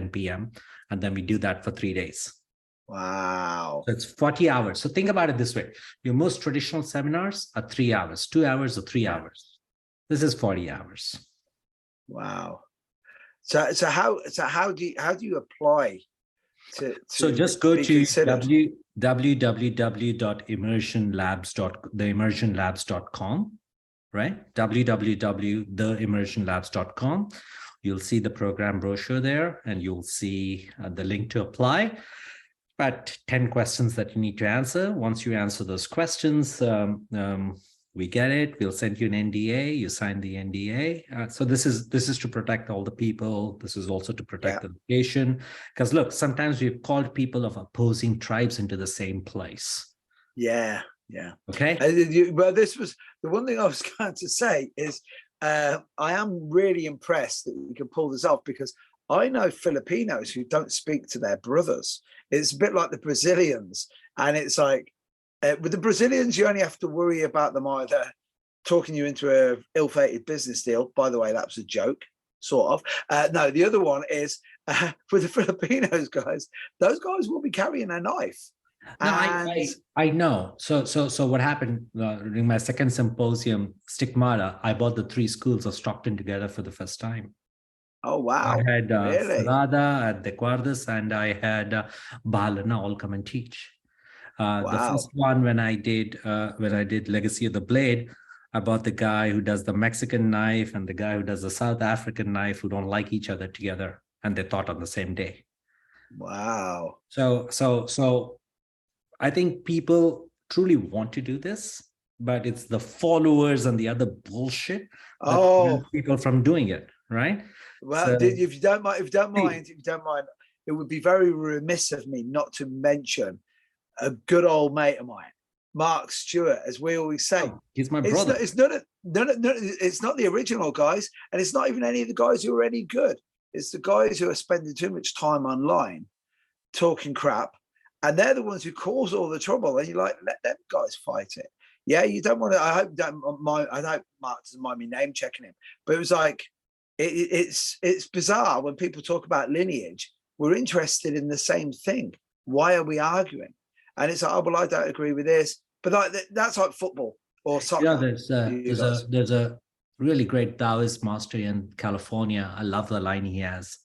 p.m. And then we do that for 3 days. Wow. So it's 40 hours. So think about it this way. Your most traditional seminars are 3 hours, 2 hours or 3 hours. This is 40 hours. Wow. So how do you apply to so just go to www.immersionlabs.com, right? www.theimmersionlabs.com. You'll see the program brochure there, and you'll see the link to apply. About 10 questions that you need to answer. Once you answer those questions, we get it. We'll send you an NDA. You sign the NDA. So this is to protect all the people. This is also to protect the location. Because look, sometimes we've called people of opposing tribes into the same place. Yeah. Okay. Well, this was the one thing I was going to say is I am really impressed that you can pull this off, because I know Filipinos who don't speak to their brothers. It's a bit like the Brazilians, and it's like, With the Brazilians, you only have to worry about them either talking you into a ill-fated business deal. By the way, that was a joke, sort of. No, the other one is with the Filipinos, guys. Those guys will be carrying a knife. No, I know. So what happened during my second symposium, Stigmata, I brought the 3 schools of Stockton together for the first time. Oh, wow. I had Really? Ferrada at the Guardas, and I had Bahalana all come and teach. The first one when I did Legacy of the Blade, I brought the guy who does the Mexican knife and the guy who does the South African knife, who don't like each other together, and they taught on the same day. Wow. So I think people truly want to do this, but it's the followers and the other bullshit that prevents people from doing it, right? Well, if you don't mind, it would be very remiss of me not to mention a good old mate of mine, Mark Stewart, as we always say. He's my brother. It's not the original guys, and it's not even any of the guys who are any good. It's the guys who are spending too much time online talking crap, and they're the ones who cause all the trouble. And you're like, let them guys fight it. Yeah, you don't want to. I hope Mark doesn't mind me name checking him, but it was like it's bizarre when people talk about lineage. We're interested in the same thing. Why are we arguing? And it's like, oh well, I don't agree with this, but like that's like football or soccer. Yeah, there's a really great Taoist master in California. I love the line he has.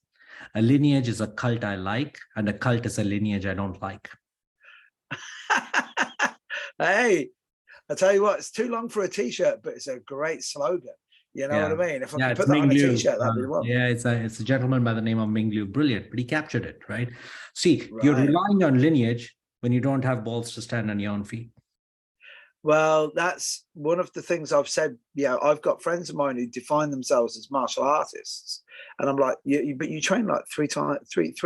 A lineage is a cult I like, and a cult is a lineage I don't like. Hey, I tell you what, it's too long for a t-shirt, but it's a great slogan. You know what I mean? If I could put that on a t-shirt, that'd be the one. Yeah, it's a gentleman by the name of Ming Liu. Brilliant, but he captured it, right? See, you're relying on lineage when you don't have balls to stand on your own feet. Well, that's one of the things I've said. Yeah, I've got friends of mine who define themselves as martial artists, and I'm like, but you train like 3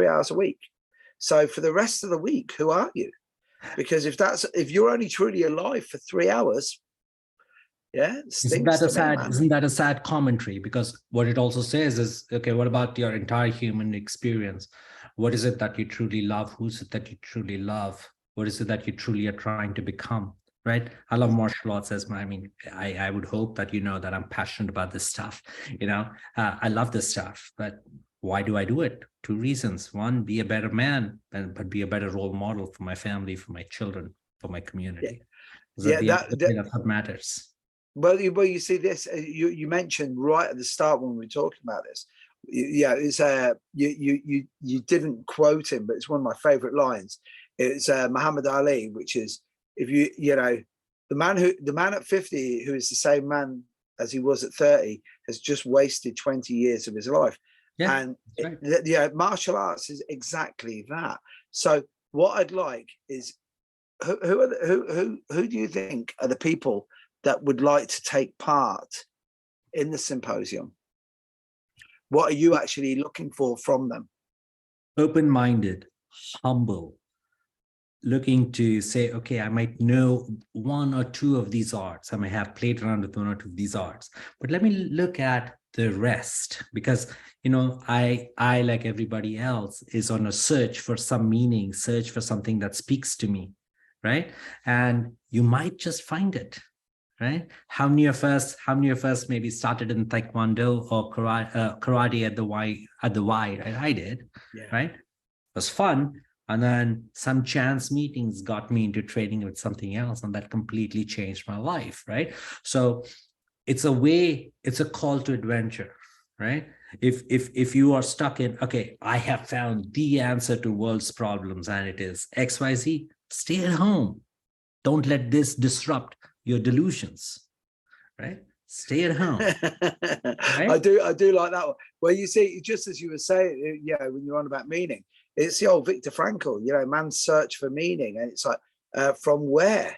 hours a week. So for the rest of the week, who are you? Because if you're only truly alive for 3 hours, isn't that a sad commentary? Because what it also says is, okay, what about your entire human experience? What is it that you truly love? Who's it that you truly love? What is it that you truly are trying to become? Right? I love martial arts. I would hope that you know that I'm passionate about this stuff. I love this stuff, but why do I do it? 2 reasons. One, be a better man, but be a better role model for my family, for my children, for my community. That's what matters. Well, you see this. You mentioned right at the start when we were talking about this. It's you didn't quote him, but it's one of my favorite lines. It's Muhammad Ali, which is, if the man at 50 who is the same man as he was at 30 has just wasted 20 years of his life. And martial arts is exactly that. So what I'd like is who do you think are the people that would like to take part in the symposium? What are you actually looking for from them? Open-minded, humble, looking to say, okay, I might know 1 or 2 of these arts. I may have played around with 1 or 2 of these arts, but let me look at the rest, because, I, like everybody else, is on a search for some meaning, search for something that speaks to me, right? And you might just find it, right? How many of us maybe started in Taekwondo or karate at the Y, right? I did, right? It was fun. And then some chance meetings got me into training with something else, and that completely changed my life, right? So it's a call to adventure, right? If you are stuck in, okay, I have found the answer to world's problems and it is XYZ, stay at home. Don't let this disrupt your delusions, right? Stay at home. Right? I do like that one. Well, you see, just as you were saying, when you're on about meaning, it's the old Viktor Frankl, man's search for meaning. And it's like, from where?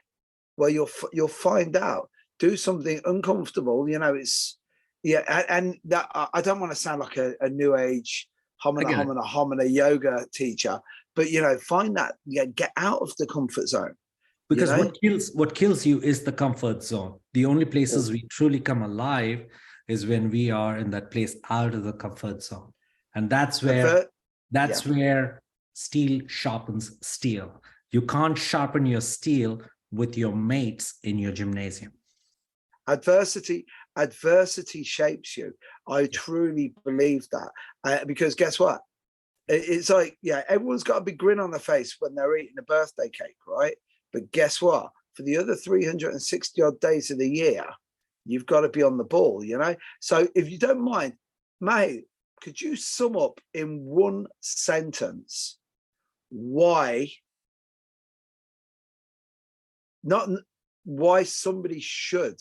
Well, you'll find out. Do something uncomfortable, and that I don't want to sound like a new age homina yoga teacher, but find that, get out of the comfort zone. Because what kills you is the comfort zone. The only places we truly come alive is when we are in that place out of the comfort zone. And that's where where steel sharpens steel. You can't sharpen your steel with your mates in your gymnasium. Adversity shapes you. I truly believe that, because guess what? It's like, yeah, everyone's got a big grin on their face when they're eating a birthday cake, right? But guess what? For the other 360 odd days of the year, you've got to be on the ball, you know? So if you don't mind, mate, could you sum up in one sentence why somebody should?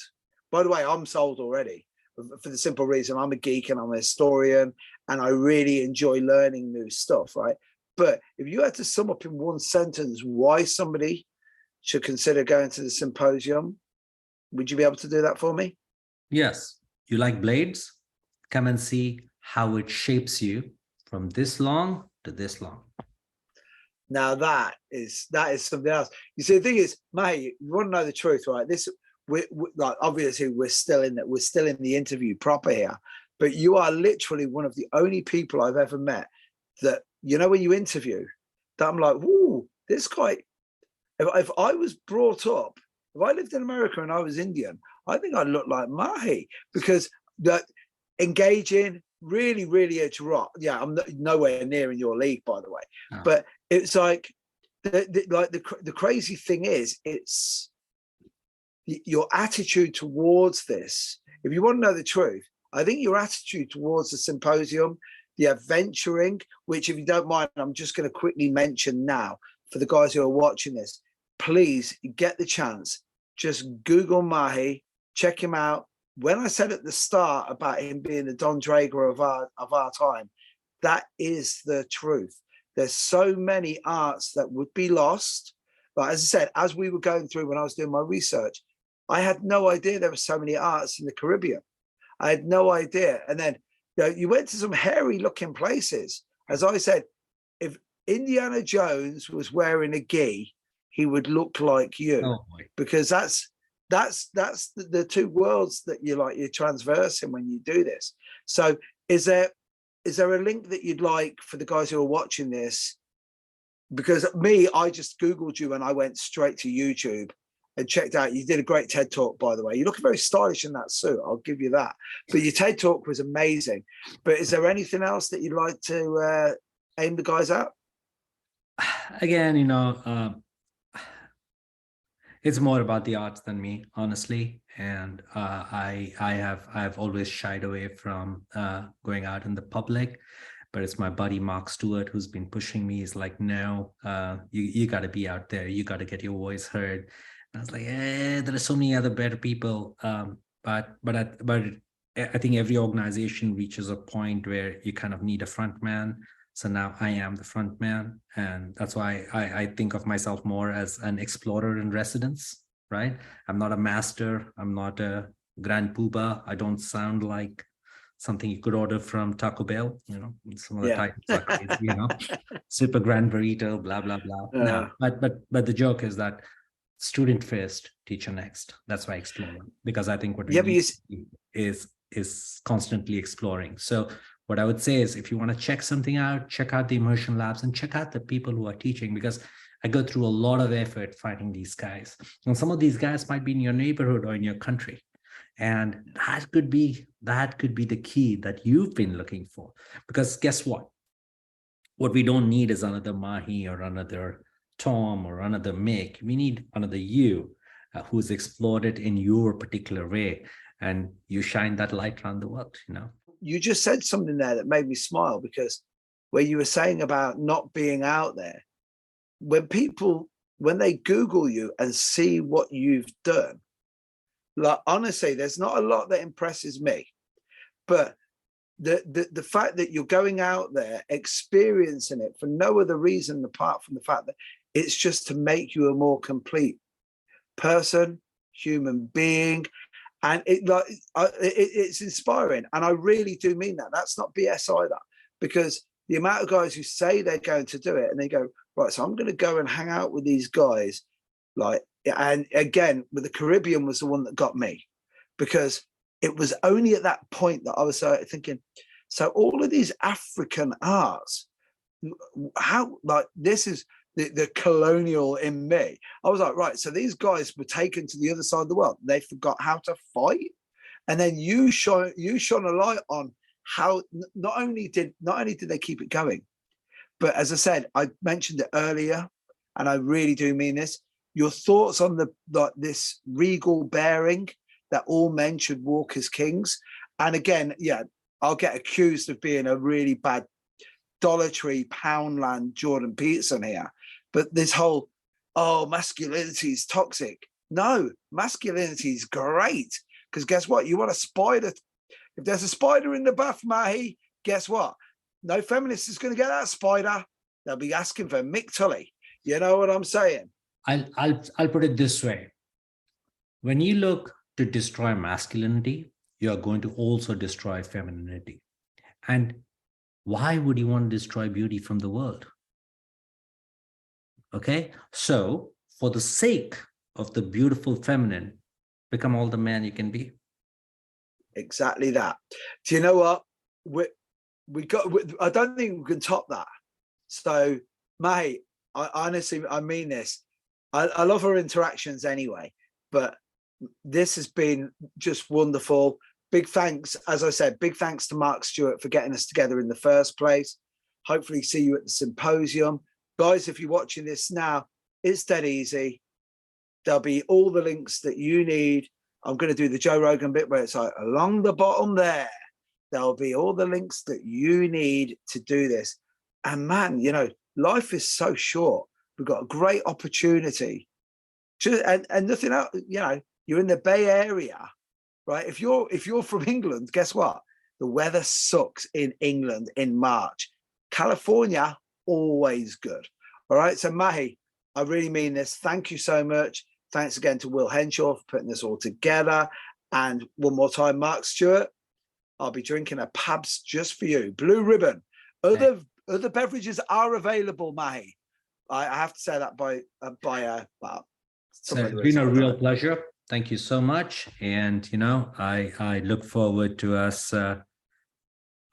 By the way, I'm sold already, for the simple reason I'm a geek and I'm a historian and I really enjoy learning new stuff, right? But if you had to sum up in one sentence why somebody should consider going to the symposium, would you be able to do that for me? Yes. You like blades? Come and see how it shapes you from this long to this long. Now that is something else. You see, the thing is, mate, you want to know the truth, right? We like, obviously we're still in the interview proper here, but you are literally one of the only people I've ever met that, you know, when you interview, that I'm like, ooh, this guy. If I was brought up, if I lived in America and I was Indian, I think I'd look like Mahi, because that engaging, really, really interrupt. Yeah, I'm nowhere near in your league, by the way. Oh. But it's like the crazy thing is, it's your attitude towards this. If you want to know the truth, I think your attitude towards the symposium, the adventuring, which, if you don't mind, I'm just going to quickly mention now for the guys who are watching this, please get the chance, just Google Mahi, check him out. When I said at the start about him being the Don Draper of our time, that is the truth. There's so many arts that would be lost. But as I said, as we were going through when I was doing my research, I had no idea there were so many arts in the Caribbean. I had no idea. And then, you know, you went to some hairy looking places. As I said, if Indiana Jones was wearing a gi, he would look like you, because that's the two worlds that you're transversing when you do this. So is there a link that you'd like for the guys who are watching this? Because I just Googled you and I went straight to YouTube and checked out. You did a great TED talk, by the way. You look very stylish in that suit, I'll give you that. But your TED talk was amazing. But is there anything else that you'd like to aim the guys at? Again, you know, it's more about the arts than me, honestly. And I've always shied away from going out in the public. But it's my buddy Mark Stewart who's been pushing me. He's like, no, you got to be out there. You got to get your voice heard. And I was like, there are so many other better people. But I think every organization reaches a point where you kind of need a front man. So now I am the front man. And that's why I think of myself more as an explorer in residence, right? I'm not a master. I'm not a grand poobah. I don't sound like something you could order from Taco Bell, you know, some of the titles are crazy, you know, super grand burrito, blah, blah, blah. No, but the joke is that student first, teacher next. That's why exploring, because I think what we need is constantly exploring. So what I would say is, if you want to check something out, check out the Immersion Labs and check out the people who are teaching, because I go through a lot of effort finding these guys. And some of these guys might be in your neighborhood or in your country. And that could be the key that you've been looking for. Because guess what? What we don't need is another Mahi or another Tom or another Mick. We need another you who's explored it in your particular way. And you shine that light around the world, you know. You just said something there that made me smile, because where you were saying about not being out there, when they Google you and see what you've done, like, honestly, there's not a lot that impresses me, but the fact that you're going out there, experiencing it for no other reason apart from the fact that it's just to make you a more complete person, human being. And it's inspiring. And I really do mean that. That's not BS either, because the amount of guys who say they're going to do it and they go, right, so I'm going to go and hang out with these guys, like, and again, with the Caribbean was the one that got me, because it was only at that point that I was thinking, so all of these African arts, how, like, this is the colonial in me. I was like, right, so these guys were taken to the other side of the world. They forgot how to fight. And then you shone a light on how not only did they keep it going, but as I said, I mentioned it earlier, and I really do mean this, your thoughts on this regal bearing that all men should walk as kings. And again, yeah, I'll get accused of being a really bad Dollar Tree, Poundland, Jordan Peterson here. But this whole, masculinity is toxic. No, masculinity is great. Because guess what? You want a spider. If there's a spider in the bath, Mahi, guess what? No feminist is going to get that spider. They'll be asking for Mick Tully. You know what I'm saying? I'll put it this way. When you look to destroy masculinity, you are going to also destroy femininity. And why would you want to destroy beauty from the world? Okay, so for the sake of the beautiful feminine, become all the man you can be. Exactly that. Do you know what? I don't think we can top that. So, mate, I mean this. I love our interactions anyway, but this has been just wonderful. Big thanks, as I said, big thanks to Mark Stewart for getting us together in the first place. Hopefully see you at the symposium. Guys, if you're watching this now, it's dead easy. There'll be all the links that you need. I'm going to do the Joe Rogan bit where it's like along the bottom there. There'll be all the links that you need to do this. And man, you know, life is so short. We've got a great opportunity. And nothing else, you know, you're in the Bay Area, right? If you're from England, guess what? The weather sucks in England in March. California, always good. All right. So Mahi, I really mean this. Thank you so much. Thanks again to Will Henshaw for putting this all together. And one more time, Mark Stewart, I'll be drinking a Pabst just for you. Blue Ribbon. Other beverages are available, Mahi. I have to say that so it's been a real pleasure. Thank you so much. And, you know, I look forward to us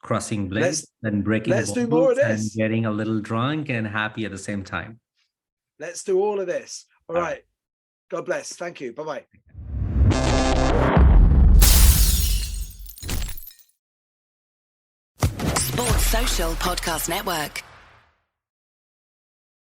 crossing blades and breaking let's do more of this. And getting a little drunk and happy at the same time. Let's do all of this. All right. God bless. Thank you. Bye-bye. Sports Social Podcast Network.